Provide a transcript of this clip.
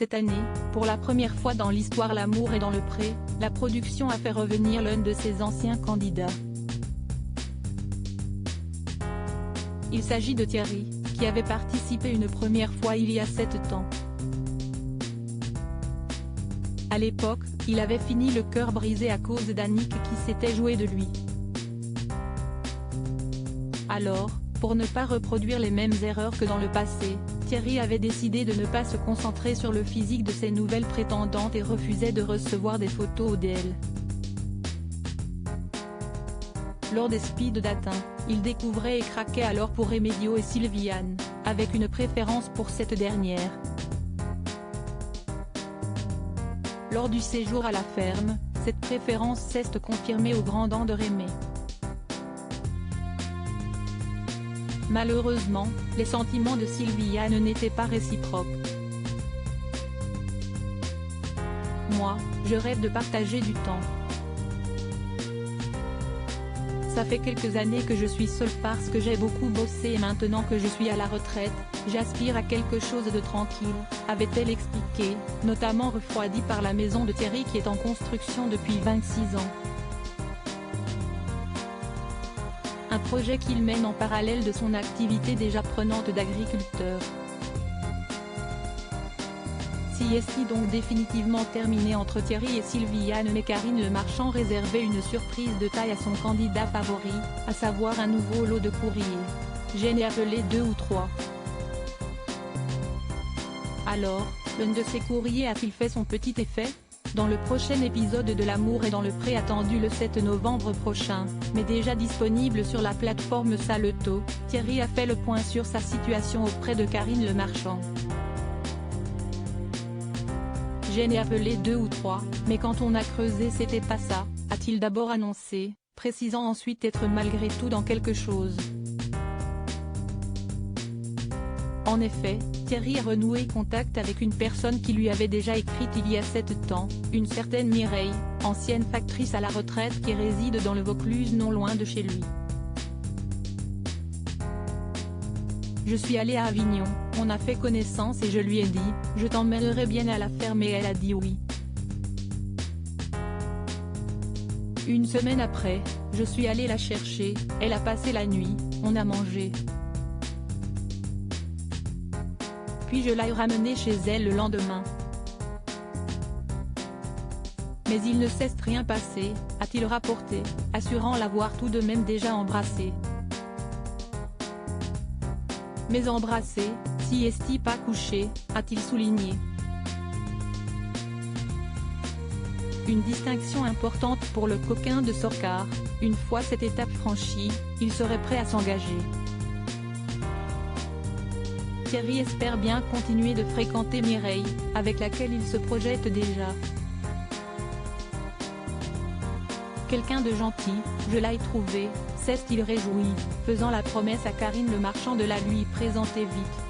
Cette année, pour la première fois dans l'histoire L'amour est dans le pré, la production a fait revenir l'un de ses anciens candidats. Il s'agit de Thierry, qui avait participé une première fois il y a 7 ans. À l'époque, il avait fini le cœur brisé à cause d'Annick qui s'était jouée de lui. Alors, pour ne pas reproduire les mêmes erreurs que dans le passé, Thierry avait décidé de ne pas se concentrer sur le physique de ses nouvelles prétendantes et refusait de recevoir des photos d'elles. Lors des speed dating, il découvrait et craquait alors pour Remedios et Sylviane, avec une préférence pour cette dernière. Lors du séjour à la ferme, cette préférence s'est confirmée au grand dam de Rémé. Malheureusement, les sentiments de Sylviane n'étaient pas réciproques. Moi, je rêve de partager du temps. Ça fait quelques années que je suis seule parce que j'ai beaucoup bossé et maintenant que je suis à la retraite, j'aspire à quelque chose de tranquille, avait-elle expliqué, notamment refroidie par la maison de Thierry qui est en construction depuis 26 ans. Un projet qu'il mène en parallèle de son activité déjà prenante d'agriculteur. Sieste donc définitivement terminée entre Thierry et Sylviane, mais Karine Le Marchand réservait une surprise de taille à son candidat favori, à savoir un nouveau lot de courriers. J'en ai appelé 2 ou 3. Alors, l'un de ces courriers a-t-il fait son petit effet ? Dans le prochain épisode de L'amour est dans le pré attendu le 7 novembre prochain, mais déjà disponible sur la plateforme Salto, Thierry a fait le point sur sa situation auprès de Karine Le Marchand. J'en ai appelé 2 ou 3, mais quand on a creusé c'était pas ça, a-t-il d'abord annoncé, précisant ensuite être malgré tout dans quelque chose. En effet, Thierry a renoué contact avec une personne qui lui avait déjà écrit il y a 7 ans, une certaine Mireille, ancienne factrice à la retraite qui réside dans le Vaucluse non loin de chez lui. Je suis allée à Avignon, on a fait connaissance et je lui ai dit, je t'emmènerai bien à la ferme et elle a dit oui. Une semaine après, je suis allée la chercher, elle a passé la nuit, on a mangé. Puis je l'ai ramenée chez elle le lendemain. Mais il ne s'est rien passé, a-t-il rapporté, assurant l'avoir tout de même déjà embrassée. Mais embrassé, si est-il pas couché, a-t-il souligné. Une distinction importante pour le coquin de Sorcar, une fois cette étape franchie, il serait prêt à s'engager. Thierry espère bien continuer de fréquenter Mireille, avec laquelle il se projette déjà. Quelqu'un de gentil, je l'ai trouvé, s'est-il réjoui, faisant la promesse à Karine Le Marchand de la lui présenter vite.